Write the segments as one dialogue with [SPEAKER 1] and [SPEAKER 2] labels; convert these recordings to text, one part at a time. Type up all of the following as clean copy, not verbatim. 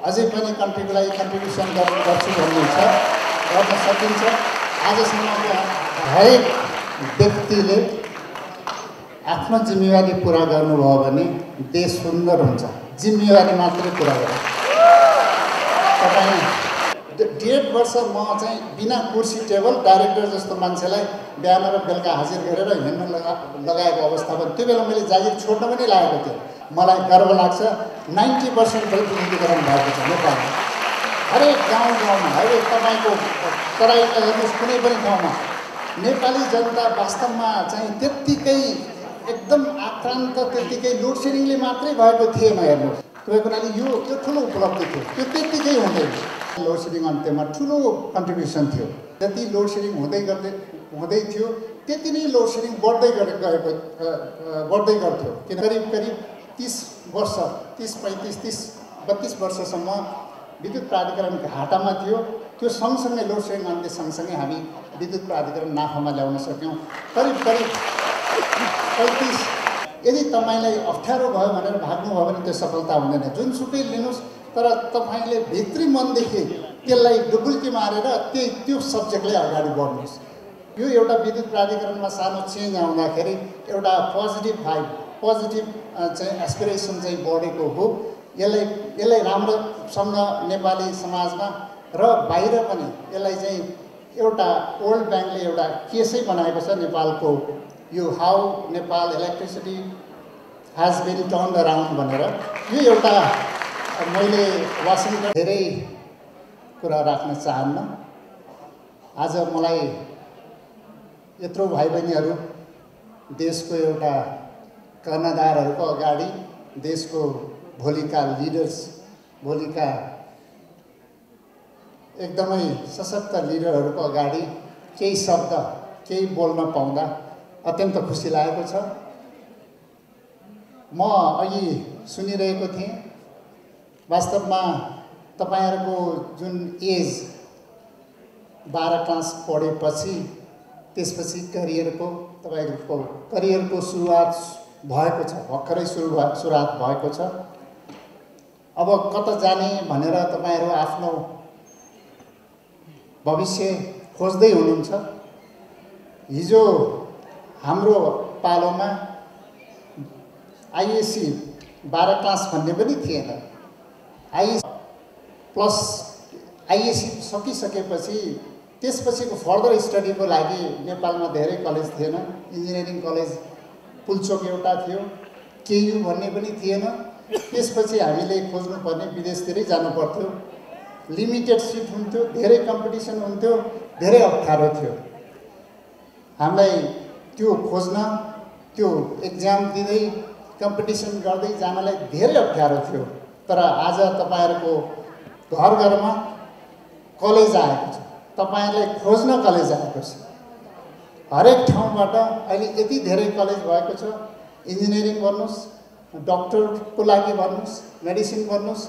[SPEAKER 1] अझै पनि कन्ट्रीलाई कन्ट्रिब्युसन गर्छु भन्ने छ, गर्न सकिन्छ। आजसम्मको हरेक व्यक्तिले आफ्नो जिम्मेवारी पुरा गर्नुभयो भने देश सुन्दर हुन्छ। जिम्मेवारी मात्रै पुरा गर्नु। तपाईँ 1.5 वर्ष म चाहिँ बिना कुर्सी टेबल डाइरेक्टर जस्तो मान्छेलाई बिहान र बेलुका हाजिर गरेर हिँड्न लगाएको अवस्था पनि त्यो बेला मैले जागिर छोड्न पनि लागेको थियो। मलाई गर्व लाग्छ 90% प्रतिनिधिकरण भएको छ नेपालमा। हरेक गाउँमा हरेक तपाईँको तराईलाई हेर्नुहोस्, कुनै पनि ठाउँमा नेपाली जनता वास्तवमा चाहिँ त्यत्तिकै एकदम आक्रान्त, त्यत्तिकै लोड सेडिङले मात्रै भएको थिएन। हेर्नुहोस्, तपाईँको लागि यो ठुलो उपलब्धि थियो। त्यो त्यत्तिकै हुँदैन। लोड सेडिङ अन्त्यमा ठुलो कन्ट्रिब्युसन थियो। जति लोड सेडिङ हुँदै थियो त्यति नै लोड सेडिङ बढ्दै गर्थ्यो। किन करिब 30 वर्ष 32 वर्षसम्म विद्युत प्राधिकरण घाटामा थियो। त्यो सँगसँगै लोड सेडिङ अन्त्य सँगसँगै हामी विद्युत प्राधिकरण नाफामा ल्याउन सक्यौँ। करिब 35। यदि तपाईँलाई अप्ठ्यारो भयो भनेर भाग्नुभयो भने त्यो सफलता हुँदैन। जुनसुकै लिनुहोस्, तर तपाईँले भित्री मनदेखि त्यसलाई डुबुल्की मारेर त्यो सब्जेक्टले अगाडि बढ्नुहोस्। यो एउटा विद्युत प्राधिकरणमा सानो चेन्ज आउँदाखेरि एउटा पोजिटिभ भाइब, पोजिटिभ चाहिँ एस्पिरेसन चाहिँ बढेको हो। यसलाई राम्रोसँग नेपाली समाजमा र बाहिर पनि यसलाई चाहिँ एउटा वर्ल्ड ब्याङ्कले एउटा केसै बनाएको छ नेपालको, यो how Nepal electricity has been turned around भनेर। यो एउटा मैले वासिङटन धेरै कुरा राख्न चाहन्न। आज मलाई यत्रो भाइ बहिनीहरू देशको एउटा कर्णधारहरूको अगाडि, देशको भोलिका लिडर्स, भोलिका एकदमै सशक्त लिडरहरूको अगाडि केही शब्द केही बोल्न पाउँदा अत्यन्त खुसी लागेको छ। म अघि सुनिरहेको थिएँ, वास्तवमा तपाईहरुको जुन एज 12 क्लास पढेपछि त्यसपछि तपाईहरुको करियरको सुरुवात भएको छ, भर्खरै सुरुवात भएको छ। अब कता जाने भनेर तपाईहरु आफ्नो भविष्य खोज्दै हुनुहुन्छ। हिजो हाम्रो पालोमा आईएससी 12 क्लास भन्ने पनि थिएन। आईएससी सकिसकेपछि त्यसपछिको फर्दर स्टडीको लागि नेपालमा धेरै कलेज थिएन। इन्जिनियरिङ कलेज पुल्चोक एउटा थियो, केयु भन्ने पनि थिएन। त्यसपछि हामीले खोज्नुपर्ने विदेशतिरै जानु पर्थ्यो। लिमिटेड सिट हुन्थ्यो, धेरै कम्पिटिसन हुन्थ्यो, धेरै अप्ठ्यारो थियो। हामीलाई त्यो खोज्न, त्यो एक्जाम दिँदै कम्पिटिसन गर्दै जानलाई धेरै अप्ठ्यारो थियो। तर आज तपाईहरुको घर घरमा कलेज आएको छ, तपाईहरुलाई खोज्न कलेज आएको छ। हरेक ठाउँबाट अहिले यति धेरै कलेज भएको छ। इन्जिनियरिङ गर्नुस्, डाक्टरको लागि भन्नुस्, मेडिसिन गर्नुस्,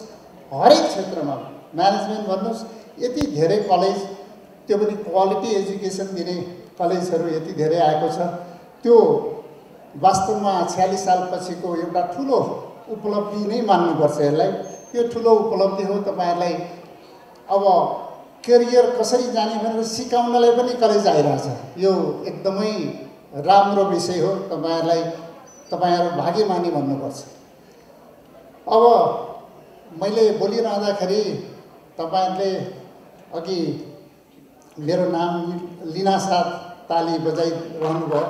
[SPEAKER 1] हरेक क्षेत्रमा म्यानेजमेन्ट गर्नुस्, यति धेरै कलेज, त्यो पनि क्वालिटी एजुकेसन दिने कलेजहरू यति धेरै आएको छ। त्यो वास्तवमा 46 साल पछिको एउटा ठुलो उपलब्धि नै मान्नुपर्छ यसलाई। यो ठुलो उपलब्धि हो। तपाईहरुलाई अब करियर कसरी जाने भनेर सिकाउनलाई पनि कलेज आइरहेछ। यो एकदमै राम्रो विषय हो। तपाईहरु भाग्यमानी भन्नुपर्छ। अब मैले बोलिरहँदाखेरि तपाईहरुले अघि मेरो नाम लिनासाथ ताली बजाइरहनु भयो।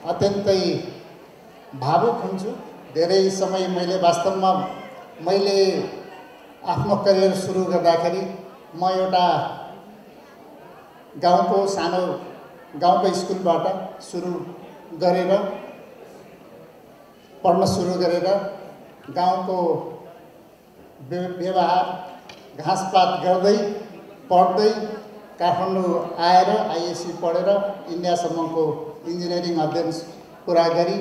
[SPEAKER 1] अत्यन्तै भावुक हुन्छु। धेरै समय मैले वास्तवमा आफ्नो करियर सुरु गर्दाखेरि म एउटा सानो गाउँको स्कुलबाट पढ्न सुरु गरेर गाउँको व्यवहार घाँसपात गर्दै पढ्दै काठमाडौँ आएर आईएससी पढेर इन्डियासम्मको इन्जिनियरिङ अध्ययन पुरा गरी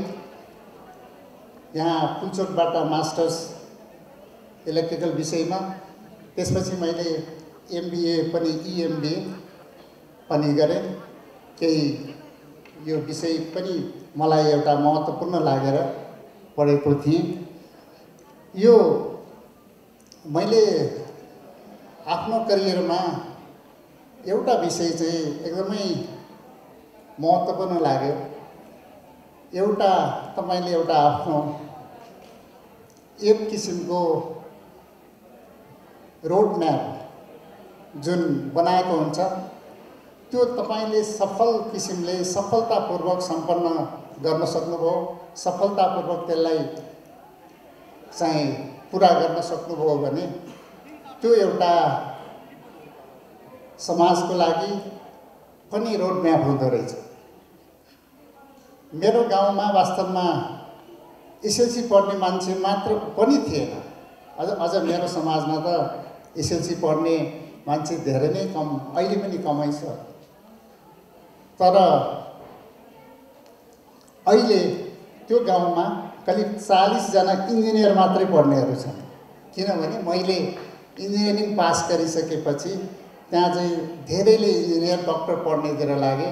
[SPEAKER 1] यहाँ पुल्चोकबाट मास्टर्स इलेक्ट्रिकल विषयमा, त्यसपछि मैले एमबीए पनि ईएमबीए पनि गरेँ। केही यो विषय पनि मलाई एउटा महत्त्वपूर्ण लागेर पढेको थिएँ। यो मैले आफ्नो करियरमा एउटा विषय चाहिँ एकदमै महत्त्वपूर्ण लाग्यो। एउटा तपाईले एउटा आफ्नो एक किसिमको रोड म्याप जुन बनाएको हुन्छ त्यो तपाईले सफल किसिमले सफलतापूर्वक सम्पन्न गर्न सक्नुभयो, सफलतापूर्वक त्यसलाई चाहिँ पुरा गर्न सक्नुभयो भने त्यो एउटा समाजको लागि पनि रोड म्याप हुँदो रहेछ। मेरो गाउँमा वास्तवमा एसएलसी पढ्ने मान्छे मात्र पनि थिएन। अझ मेरो समाजमा त एसएलसी पढ्ने मान्छे धेरै नै कम, अहिले पनि कमै छ। तर अहिले त्यो गाउँमा करिब 40 जना इन्जिनियर मात्रै पढ्नेहरू छन्। किनभने मैले इन्जिनियरिङ पास गरिसकेपछि त्यहाँ चाहिँ धेरैले इन्जिनियर डक्टर पढ्नेतिर लागे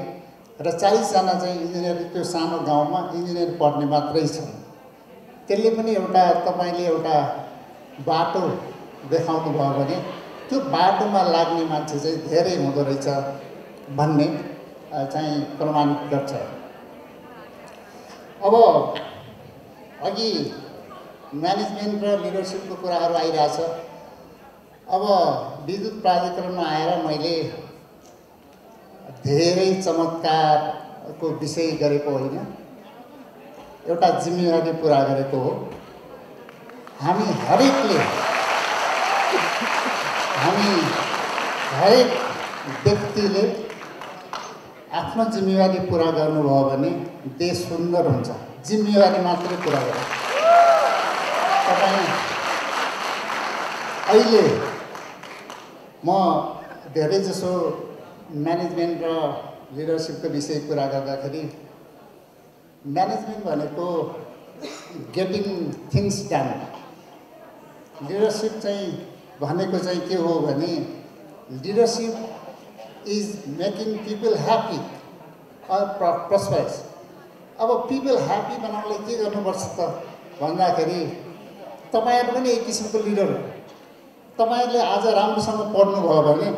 [SPEAKER 1] र 40 जना चाहिँ इन्जिनियर त्यो सानो गाउँमा इन्जिनियर पढ्ने मात्रै छन्। त्यसले पनि एउटा तपाईले एउटा बाटो देखाउनु भयो भने त्यो बाटोमा लाग्ने मान्छे चाहिँ धेरै हुँदो रहेछ भन्ने चाहिँ प्रमाणित गर्छ। अब अघि म्यानेजमेन्ट र लिडरसिपको कुराहरू आइरहेछ। अब विद्युत प्राधिकरणमा आएर मैले धेरै चमत्कारको विषय गरेको होइन, एउटा जिम्मेवारी पुरा गरेको हो। हामी हरेक व्यक्तिले आफ्नो जिम्मेवारी पुरा गर्नुभयो भने देश सुन्दर हुन्छ। जिम्मेवारी मात्रै पुरा गर्नु। तपाईँ अहिले म धेरैजसो म्यानेजमेन्ट र लिडरसिपको विषय कुरा गर्दाखेरि म्यानेजमेन्ट भनेको गेटिङ थिङ्स डन, लिडरसिप चाहिँ भनेको चाहिँ के हो भने leadership is making people happy or prosperous. अब पिपल ह्याप्पी बनाउनलाई के गर्नुपर्छ त भन्दाखेरि तपाईँहरू पनि एक किसिमको लिडर हो। तपाईँहरूले आज राम्रोसँग पढ्नुभयो भने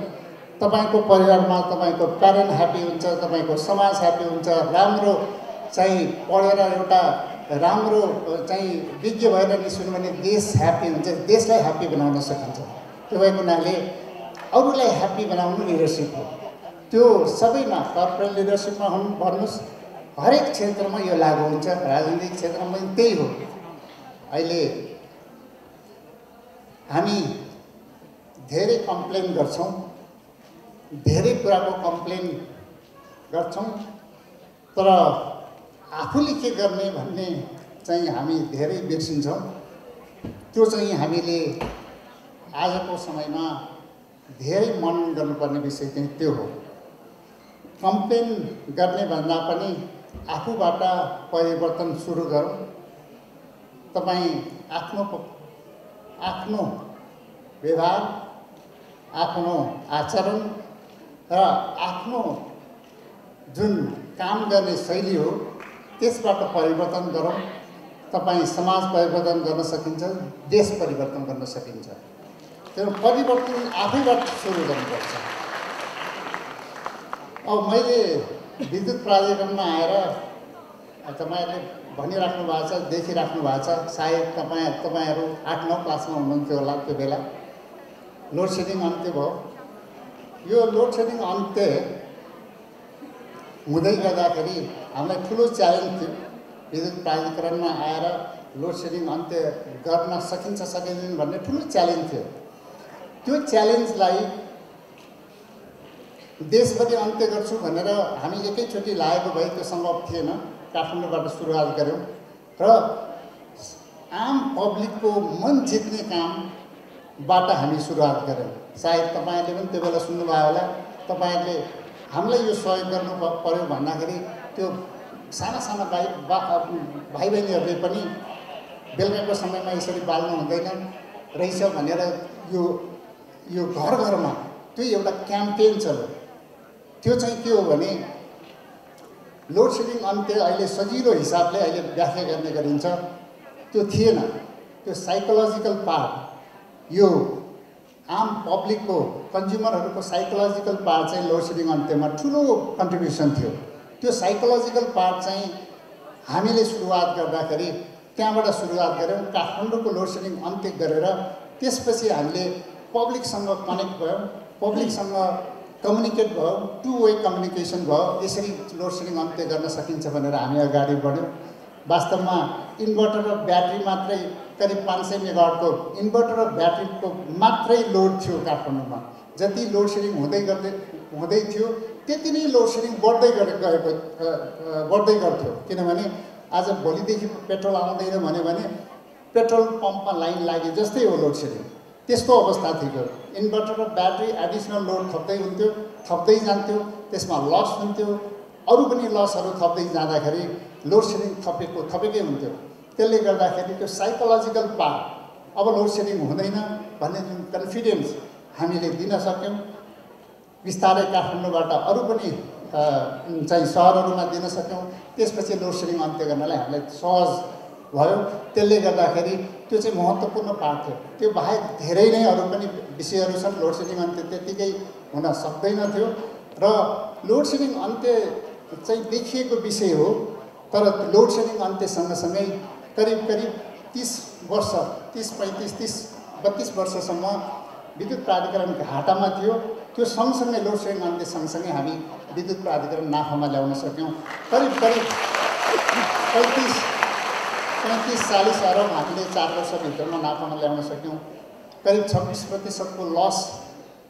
[SPEAKER 1] तपाईँको परिवारमा तपाईँको प्यारेन्ट ह्याप्पी हुन्छ, तपाईँको समाज ह्याप्पी हुन्छ। राम्रो चाहिँ पढेर एउटा राम्रो चाहिँ विज्ञ भएर निस्किनु भने देश ह्याप्पी हुन्छ, देशलाई ह्याप्पी बनाउन सकिन्छ। त्यो भएको हुनाले अरूलाई ह्याप्पी बनाउनु लिडरसिप हो। त्यो सबैमा कर्पोरेट लिडरसिपमा भन्नुहोस्, हरेक क्षेत्रमा यो लागु हुन्छ। राजनीतिक क्षेत्रमा पनि त्यही हो। अहिले हामी धेरै कम्प्लेन गर्छौँ, धेरै कुराको कम्प्लेन गर्छौँ, तर आफूले के गर्ने भन्ने चाहिँ हामी धेरै बिर्सिन्छौँ। त्यो चाहिँ हामीले आजको समयमा धेरै मनन गर्नुपर्ने विषय चाहिँ त्यो हो। कम्प्लेन गर्ने भन्दा पनि आफूबाट परिवर्तन सुरु गरौँ। तपाईँ आफ्नो व्यवहार, आफ्नो आचरण र आफ्नो जुन काम गर्ने शैली हो त्यसबाट परिवर्तन गरौँ। तपाईँ समाज परिवर्तन गर्न सकिन्छ, देश परिवर्तन गर्न सकिन्छ। त्यो परिवर्तन आफैबाट सुरु गर्नुपर्छ। अब मैले विद्युत प्राधिकरणमा आएर तपाईँहरूले भनिराख्नु भएको छ, देखिराख्नु भएको छ, सायद तपाईँहरू 8-9 क्लासमा हुनुहुन्थ्यो होला त्यो बेला। लोड सेडिङ अन्त्य भयो। यो लोड सेडिङ अन्त्य हुँदै गर्दाखेरि हामीलाई ठुलो च्यालेन्ज थियो। विद्युत प्राधिकरणमा आएर लोड सेडिङ अन्त्य गर्न सकिन्छ सकिँदैन भन्ने ठुलो च्यालेन्ज थियो। त्यो च्यालेन्जलाई देशभरि अन्त्य गर्छु भनेर हामी एकैचोटि लागेको भए त्यो सम्भव थिएन। काठमाडौँबाट सुरुवात गऱ्यौँ र आम पब्लिकको मन जित्ने कामबाट हामी सुरुवात गऱ्यौँ। सायद तपाईँहरूले पनि त्यो बेला सुन्नुभयो होला। तपाईँहरूले हामीलाई यो सहयोग गर्नु पर्यो भन्दाखेरि त्यो साना साना भाइ बहिनीहरूले पनि बेलुकाको समयमा यसरी बाल्नु हुँदैन रहेछ भनेर यो घर घरमा त्यो एउटा क्याम्पेन चल्यो। त्यो चाहिँ के हो भने लोड सेडिङ अन्त्य अहिले सजिलो हिसाबले अहिले व्याख्या गर्ने गरिन्छ। त्यो थिएन। त्यो साइकोलोजिकल पार्ट, यो आम पब्लिकको कन्ज्युमरहरूको साइकोलोजिकल पार्ट चाहिँ लोड सेडिङ अन्त्यमा ठुलो कन्ट्रिब्युसन थियो। त्यो साइकोलोजिकल पार्ट चाहिँ हामीले सुरुवात गर्दाखेरि त्यहाँबाट सुरुवात गऱ्यौँ, काठमाडौँको लोड सेडिङ अन्त्य गरेर त्यसपछि हामीले पब्लिकसँग कनेक्ट भयौँ, पब्लिकसँग कम्युनिकेट भयौँ, टु वे कम्युनिकेसन भयो। यसरी लोड सेडिङ अन्त्य गर्न सकिन्छ भनेर हामी अगाडि बढ्यौँ। वास्तवमा इन्भर्टर र ब्याट्री मात्रै करिब 500 मेगावाटको इन्भर्टर र ब्याट्रीको मात्रै लोड थियो काठमाडौँमा। जति लोड सेडिङ हुँदै थियो त्यति नै लोड सेडिङ बढ्दै गर्थ्यो। किनभने आज भोलिदेखि पेट्रोल आउँदैन भन्यो भने पेट्रोल पम्पमा लाइन लागे जस्तै हो लोड सेडिङ। त्यस्तो अवस्था थियो। इन्भर्टर र ब्याट्री एडिसनल लोड थप्दै जान्थ्यो, त्यसमा लस हुन्थ्यो, अरू पनि लसहरू थप्दै जाँदाखेरि लोड सेडिङ थपेकै हुन्थ्यो। त्यसले गर्दाखेरि त्यो साइकोलोजिकल पार्ट, अब लोड सेडिङ हुँदैन भन्ने जुन कन्फिडेन्स हामीले दिन सक्यौँ, बिस्तारै काठमाडौँबाट अरू पनि चाहिँ सहरहरूमा दिन सक्यौँ। त्यसपछि लोड सेडिङ अन्त्य गर्नलाई हामीलाई सहज भयो। त्यसले गर्दाखेरि त्यो चाहिँ महत्त्वपूर्ण पार्ट थियो। त्यो बाहेक धेरै नै अरू पनि विषयहरू छन्। लोड सेडिङ अन्त्य त्यत्तिकै हुन सक्दैन थियो र लोड सेडिङ अन्त्य चाहिँ देखिएको विषय हो। तर लोड सेडिङ अन्त्य सँगसँगै करिब 30 वर्ष, 32 वर्षसम्म विद्युत प्राधिकरण घाटामा थियो। त्यो सँगसँगै लोड सेडिङ अन्त्य सँगसँगै हामी विद्युत प्राधिकरण नाफामा ल्याउन सक्यौँ। करिब 35-40 अरब हामीले 4 वर्षभित्रमा नाफामा ल्याउन सक्यौँ। करिब 26% लस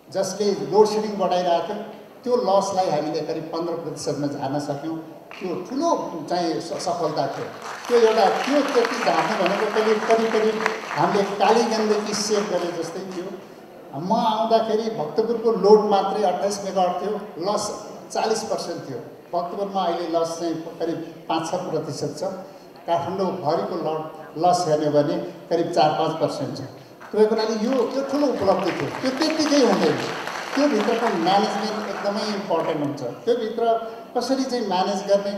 [SPEAKER 1] जसले लोड सेडिङ बढाइरहेको थियो, त्यो लसलाई हामीले करिब 15%मा झार्न सक्यौँ। त्यो ठुलो चाहिँ सफलता थियो। त्यो त्यति झार्नु भनेको करिब हामीले काली गण्डकी सेभ गरे जस्तै थियो। म आउँदाखेरि भक्तपुरको लोड मात्रै 28 मेगावाट थियो, लस 40% थियो। भक्तपुरमा अहिले लस चाहिँ करिब 5-6% छ। काठमाडौँभरिको लस हेर्ने भने करिब 4-5% छ। त्यो हुनाले यो ठुलो उपलब्धि थियो। त्यो त्यत्तिकै हुँदैन। त्योभित्रको म्यानेजमेन्ट एकदमै इम्पोर्टेन्ट हुन्छ। त्योभित्र कसरी चाहिँ म्यानेज गर्ने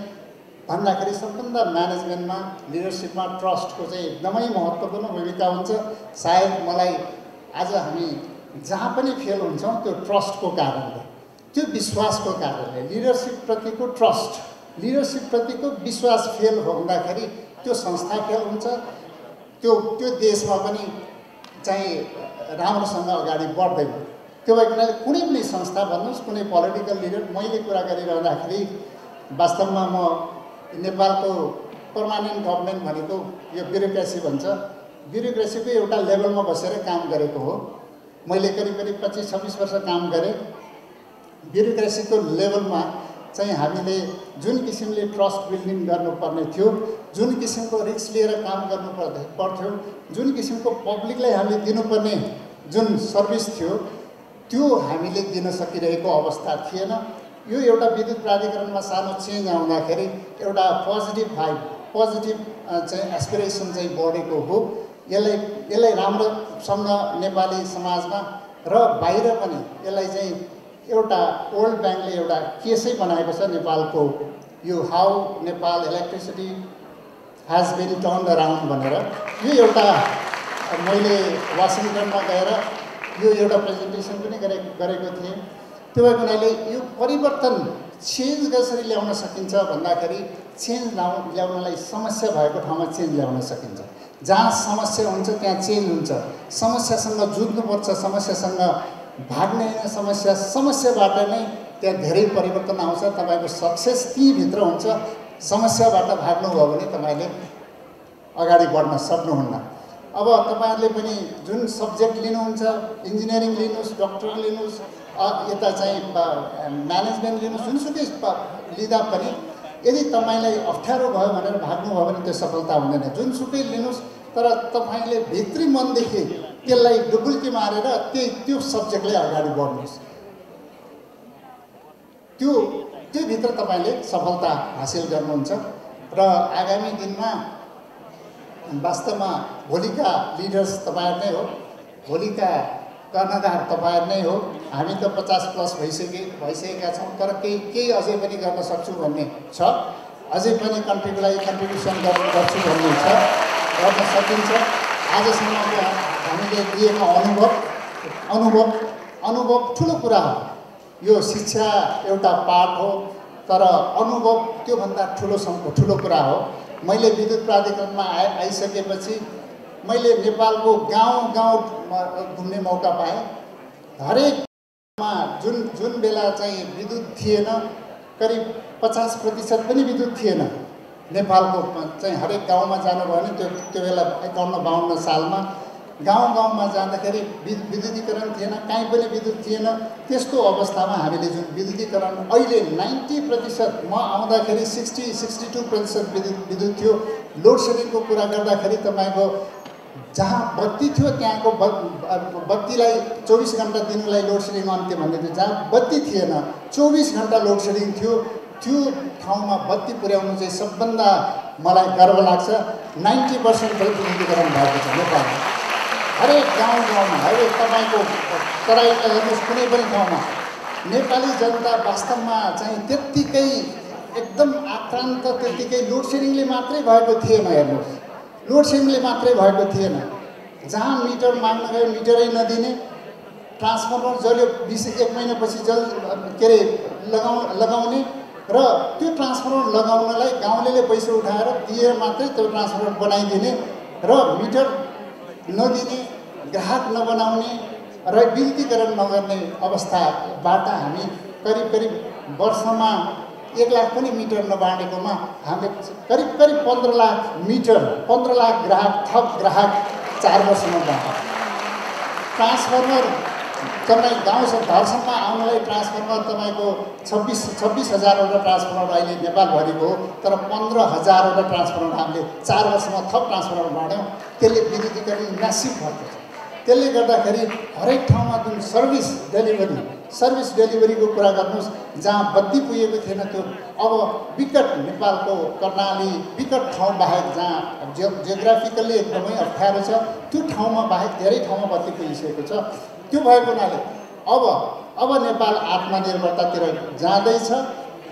[SPEAKER 1] भन्दाखेरि सबभन्दा म्यानेजमेन्टमा, लिडरसिपमा ट्रस्टको चाहिँ एकदमै महत्त्वपूर्ण भूमिका हुन्छ। सायद मलाई आज हामी जहाँ पनि फेल हुन्छौँ त्यो ट्रस्टको कारणले, त्यो विश्वासको कारणले, लिडरसिपप्रतिको ट्रस्ट, लिडरसिपप्रतिको विश्वास फेल हुँदाखेरि त्यो संस्था फेल हुन्छ, त्यो देशमा पनि चाहिँ राम्रोसँग अगाडि बढ्दैन। त्यो भएको हुनाले कुनै पनि संस्था भन्नुहोस्, कुनै पोलिटिकल लिडर, मैले कुरा गरिरहँदाखेरि वास्तवमा म नेपालको पर्मानेन्ट गभर्मेन्ट भनेको यो ब्युरोक्रेसी भन्छ, ब्युरोक्रेसीको एउटा लेभलमा बसेर काम गरेको हो। मैले करिब 25-26 वर्ष काम गरेँ। ब्युरोक्रेसीको लेभलमा चाहिँ हामीले जुन किसिमले ट्रस्ट बिल्डिङ गर्नुपर्ने थियो, जुन किसिमको रिस्क लिएर काम गर्नु पर्थ्यो, जुन किसिमको पब्लिकलाई हामीले दिनुपर्ने जुन सर्भिस थियो, त्यो हामीले दिन सकिरहेको अवस्था थिएन। यो एउटा विद्युत प्राधिकरणमा सानो चेन्ज आउँदाखेरि एउटा पोजिटिभ चाहिँ एस्पिरेसन चाहिँ बढेको हो। यसलाई राम्रोसँग नेपाली समाजमा र बाहिर पनि यसलाई चाहिँ एउटा वर्ल्ड ब्याङ्कले एउटा केसै बनाएको छ नेपालको, यो how Nepal electricity has been turn around भनेर। यो एउटा मैले वासिङटनमा गएर यो एउटा प्रेजेन्टेसन पनि गरेको थिएँ। त्यो भएको हुनाले यो परिवर्तन चेन्ज कसरी ल्याउन सकिन्छ भन्दाखेरि चेन्ज ल्याउनलाई समस्या भएको ठाउँमा चेन्ज ल्याउन सकिन्छ। जहाँ समस्या हुन्छ त्यहाँ चेन्ज हुन्छ। समस्यासँग जुझ्नुपर्छ, समस्यासँग भाग्ने होइन, समस्याबाट नै त्यहाँ धेरै परिवर्तन आउँछ। तपाईँको सक्सेस त्यहीँभित्र हुन्छ। समस्याबाट भाग्नुभयो भने तपाईँले अगाडि बढ्न सक्नुहुन्न। अब तपाईँहरूले पनि जुन सब्जेक्ट लिनुहुन्छ, इन्जिनियरिङ लिनुहोस्, डक्टर लिनुहोस्, यता चाहिँ म्यानेजमेन्ट लिनुहोस्, जुनसुकै लिँदा पनि यदि तपाईँलाई अप्ठ्यारो भयो भनेर भाग्नुभयो भने त्यो सफलता हुँदैन। जुनसुकै लिनुहोस्, तर तपाईँले भित्री मनदेखि त्यसलाई डुबुल्की मारेर त्यो सब्जेक्टले अगाडि बढ्नुहोस्। त्योभित्र तपाईँले सफलता हासिल गर्नुहुन्छ। र आगामी दिनमा वास्तवमा भोलिका लिडर्स तपाईँहरू नै हो, भोलिका कर्णधार तपाईँहरू नै हो। हामी त 50+ भइसकेका छौँ, तर केही अझै पनि गर्न सक्छु भन्ने छ, अझै पनि कन्ट्रिब्युसन गर्छु भन्ने छ। गर्न सकिन्छ। आजसम्मको हामीले लिएको अनुभव ठुलो कुरा हो। यो शिक्षा एउटा पाठ हो, तर अनुभव त्योभन्दा ठुलो कुरा हो। मैले विद्युत प्राधिकरणमा आइसकेपछि मैले नेपालको गाउँ घुम्ने मौका पाएँ। हरेकमा जुन बेला चाहिँ विद्युत थिएन, करिब 50% पनि विद्युत थिएन नेपालको चाहिँ हरेक गाउँमा जानुभयो भने त्यो बेला 51-52 सालमा गाउँमा जाँदाखेरि विद्युतीकरण थिएन, कहीँ पनि विद्युत थिएन। त्यस्तो अवस्थामा हामीले जुन विद्युतीकरण अहिले 90%, म आउँदाखेरि 60-62% विद्युत थियो। लोड सेडिङको कुरा गर्दाखेरि तपाईँको जहाँ बत्ती थियो त्यहाँको बत्तीलाई 24 घण्टा दिनुलाई लोड सेडिङ अन्त्य भन्दै थियो। जहाँ बत्ती थिएन 24 घण्टा लोड सेडिङ थियो, त्यो ठाउँमा बत्ती पुर्याउनु चाहिँ सबभन्दा मलाई गर्व लाग्छ। 90% विद्युतीकरण भएको छ नेपालमा। हरेक गाउँमा हरेक तपाईँको तराईमा हेर्नुहोस्, कुनै पनि ठाउँमा नेपाली जनता वास्तवमा चाहिँ त्यत्तिकै एकदम आक्रान्त, त्यत्तिकै लोड सेडिङले मात्रै भएको थिएन। हेर्नुहोस्, लोड सेडिङले मात्रै भएको थिएन। जहाँ मिटर माग्न गयो मिटरै नदिने, ट्रान्सफर्मर जल्यो 1 महिनापछि लगाउने र त्यो ट्रान्सफर्मर लगाउनलाई गाउँलेले पैसा उठाएर दिएर मात्रै त्यो ट्रान्सफर्मर बनाइदिने र मिटर नदिने, ग्राहक नबनाउने र विद्युतीकरण नगर्ने अवस्थाबाट हामी करिब वर्षमा 1 लाख पनि मिटर नबाँडेकोमा हामीले करिब 15 लाख मिटर, 15 लाख थप ग्राहक 4 वर्षमा बाँड्यो। ट्रान्सफर्मर तपाईँ घरसम्म आउनलाई ट्रान्सफर्मर तपाईँको 26,000वटा ट्रान्सफर्मर अहिले नेपालभरिको हो, तर 15,000वटा ट्रान्सफर्मर हामीले 4 वर्षमा थप ट्रान्सफर्मर बाँड्यौँ। त्यसले विद्युतीकरण म्यासिभ भएको छ। त्यसले गर्दाखेरि हरेक ठाउँमा जुन सर्भिस डेलिभरीको कुरा गर्नुहोस्, जहाँ बत्ती पुगेको थिएन त्यो अब विकट नेपालको कर्णाली विकट ठाउँ बाहेक जहाँ जियोग्राफिकल्ली एकदमै अप्ठ्यारो छ, त्यो ठाउँमा बाहेक धेरै ठाउँमा बत्ती पुगिसकेको छ। त्यो भएको हुनाले अब नेपाल आत्मनिर्भरतातिर जाँदैछ।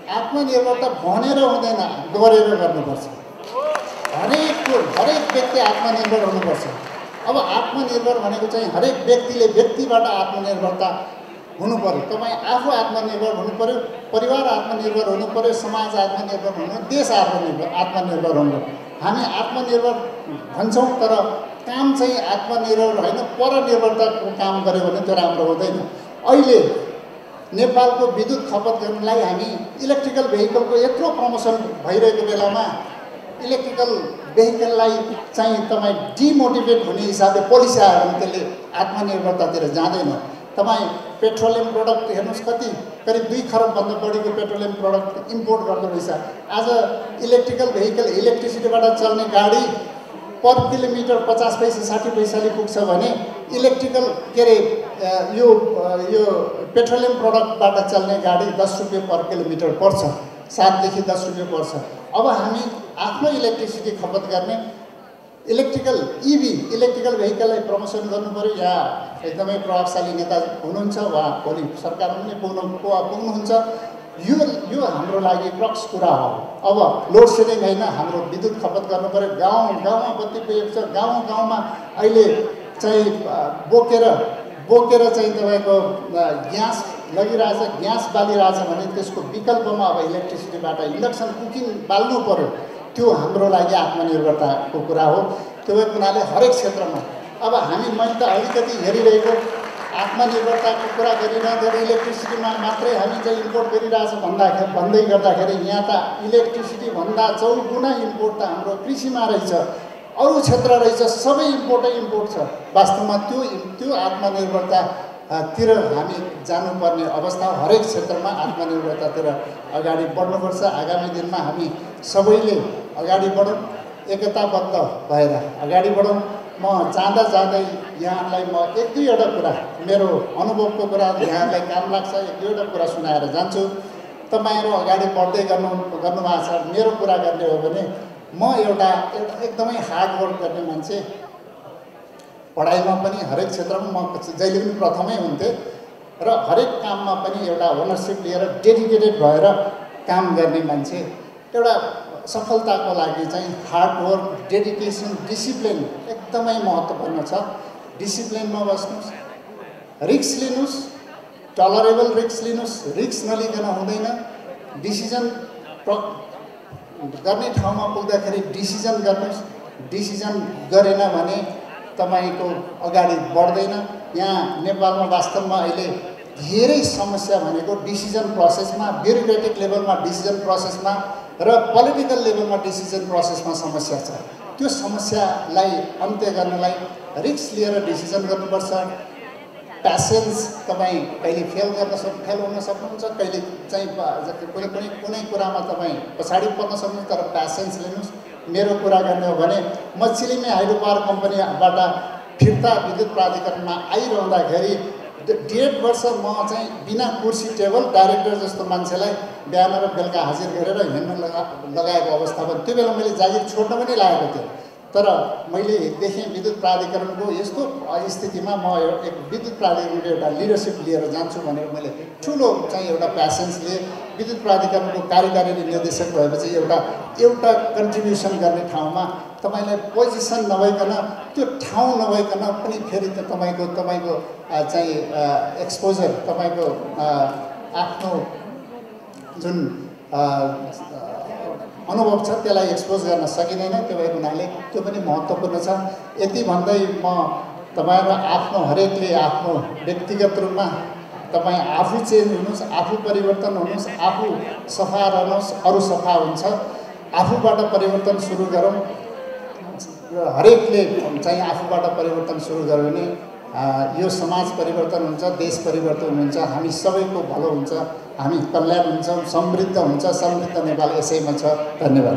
[SPEAKER 1] आत्मनिर्भरता भनेर हुँदैन, गरेर गर्नुपर्छ। हरेक व्यक्ति आत्मनिर्भर हुनुपर्छ। अब आत्मनिर्भर भनेको चाहिँ हरेक व्यक्तिबाट आत्मनिर्भरता हुनु पर्यो। तपाईँ आफू आत्मनिर्भर हुनु पर्यो, परिवार आत्मनिर्भर हुनु पर्यो, समाज आत्मनिर्भर हुनु, देश आत्मनिर्भर हुनु। हामी आत्मनिर्भर भन्छौँ, तर काम चाहिँ आत्मनिर्भर होइन, परनिर्भरताको काम गऱ्यो भने त्यो राम्रो हुँदैन। अहिले नेपालको विद्युत खपत गर्नलाई हामी इलेक्ट्रिकल भेहिकलको यत्रो प्रमोसन भइरहेको बेलामा इलेक्ट्रिकल भेहिकललाई चाहिँ तपाईँ डिमोटिभेट हुने हिसाबले पोलिसी आयो भने त्यसले आत्मनिर्भरतातिर जाँदैन। तपाईँ पेट्रोलियम प्रडक्ट हेर्नुहोस्, करिब 2 खरबभन्दा बढीको पेट्रोलियम प्रडक्ट इम्पोर्ट गर्दो रहेछ। आज इलेक्ट्रिकल भेहिकल, इलेक्ट्रिसिटीबाट चल्ने गाडी पर किलोमिटर 50 पैसा 60 पैसाले पुग्छ भने इलेक्ट्रिकल यो पेट्रोलियम प्रडक्टबाट चल्ने गाडी 10 रुपियाँ पर किलोमिटर पर्छ, 7 देखि 10 रुपियाँ पर्छ। अब हामी आफ्नो इलेक्ट्रिसिटी खपत गर्ने इलेक्ट्रिकल भेहिकललाई प्रमोसन गर्नु पर्यो। या एकदमै प्रभावशाली नेता हुनुहुन्छ, उहाँ भोलि सरकारमा पनि पुग्नुहुन्छ। यो हाम्रो लागि क्रक्स कुरा हो। अब लोड सेडिङ होइन, हाम्रो विद्युत खपत गर्नु पर्यो। गाउँमा बत्ती पुगेको छ, गाउँमा अहिले चाहिँ बोकेर चाहिँ तपाईँको ग्यास लगिरहेछ, ग्यास बालिरहेछ भने त्यसको विकल्पमा अब इलेक्ट्रिसिटीबाट इन्डक्सन कुकिङ बाल्नु पर्यो। त्यो हाम्रो लागि आत्मनिर्भरताको कुरा हो। त्यो हुनाले हरेक क्षेत्रमा अब मैले त अलिकति हेरिरहेको आत्मनिर्भरताको कुरा गरिरहँदाखेरि इलेक्ट्रिसिटीमा मात्रै हामी चाहिँ इम्पोर्ट गरिरहेछ भन्दै गर्दाखेरि यहाँ त इलेक्ट्रिसिटी भन्दा 4 गुणा इम्पोर्ट त हाम्रो कृषिमा रहेछ, अरू क्षेत्र रहेछ, सबै इम्पोर्ट छ। वास्तवमा त्यो आत्मनिर्भरतातिर हामी जानुपर्ने अवस्था। हरेक क्षेत्रमा आत्मनिर्भरतातिर अगाडि बढ्नुपर्छ। आगामी दिनमा हामी सबैले अगाडि बढौँ, एकताबद्ध भएर अगाडि बढौँ। म जाँदै यहाँलाई म 1-2वटा कुरा, मेरो अनुभवको कुरा यहाँलाई काम लाग्छ, 1-2वटा कुरा सुनाएर जान्छु। तपाईँहरू अगाडि बढ्दै गर्नु भएको छ। मेरो कुरा गर्ने हो भने म एउटा एकदमै हार्ड वर्क गर्ने मान्छे। पढाइमा पनि हरेक क्षेत्रमा म जहिले पनि प्रथमै हुन्थेँ र हरेक काममा पनि एउटा ओनरसिप लिएर डेडिकेटेड भएर काम गर्ने मान्छे। एउटा सफलताको लागि चाहिँ हार्डवर्क, डेडिकेसन, डिसिप्लिन एकदमै महत्त्वपूर्ण छ। डिसिप्लिनमा बस्नुहोस्, रिस्क लिनुहोस्, टलरेबल रिस्क लिनुहोस्, रिस्क नलिकन हुँदैन। डिसिजन गर्ने ठाउँमा पुग्दाखेरि डिसिजन गर्नुहोस्, डिसिजन गरेन भने तपाईको अगाडि बढ्दैन। यहाँ नेपालमा वास्तवमा अहिले धेरै समस्या भनेको डिसिजन प्रोसेसमा, ब्युरोक्रेटिक लेभलमा डिसिजन प्रोसेसमा र पोलिटिकल लेभलमा डिसिजन प्रोसेसमा समस्या छ। त्यो समस्यालाई अन्त्य गर्नलाई रिस्क लिएर डिसिजन गर्नुपर्छ। प्यासेन्स, तपाईँ कहिले फेल हुन सक्नुहुन्छ, कहिले चाहिँ कुनै कुरामा तपाईँ पछाडि पर्न सक्नुहुन्छ, तर प्यासेन्स लिनुहोस्। मेरो कुरा गर्ने हो भने म चिलिमे हाइड्रो पावर कम्पनीबाट फिर्ता विद्युत प्राधिकरणमा आइरहँदाखेरि 1.5 वर्ष म चाहिँ बिना कुर्सी टेबल डाइरेक्टर जस्तो मान्छेलाई बिहान र बेलुका हाजिर गरेर हिँड्न लगाएको अवस्था पनि, त्यो बेला मैले जागिर छोड्न पनि लागेको थिएँ। तर मैले देखेँ विद्युत प्राधिकरणको यस्तो स्थितिमा म एक विद्युत प्राधिकरणको एउटा लिडरसिप लिएर जान्छु भनेर मैले ठुलो चाहिँ एउटा प्यासेन्स लिएँ। विद्युत प्राधिकरणको कार्यकारी निर्देशक भएपछि एउटा कन्ट्रिब्युसन गर्ने ठाउँमा तपाईलाई पोजिसन नभइकन, त्यो ठाउँ नभइकन पनि फेरि त तपाईँको चाहिँ एक्सपोजर, तपाईँको आफ्नो जुन अनुभव छ त्यसलाई एक्सपोज गर्न सकिँदैन। त्यो भएको हुनाले त्यो पनि महत्त्वपूर्ण छ। यति भन्दै म तपाईँहरू आफ्नो हरेकले आफ्नो व्यक्तिगत रूपमा तपाईँ आफू चेन्ज हुनुहोस्, आफू परिवर्तन हुनुहोस्, आफू सफा रहनुहोस्, अरू सफा हुन्छ। आफूबाट परिवर्तन सुरु गरौँ। हरेकले चाहिँ आफूबाट परिवर्तन सुरु गर्यो भने यो समाज परिवर्तन हुन्छ, देश परिवर्तन हुन्छ, हामी सबैको भलो हुन्छ, हामी कल्याण हुन्छौँ, समृद्ध हुन्छ। समृद्ध नेपाल यसैमा छ। धन्यवाद।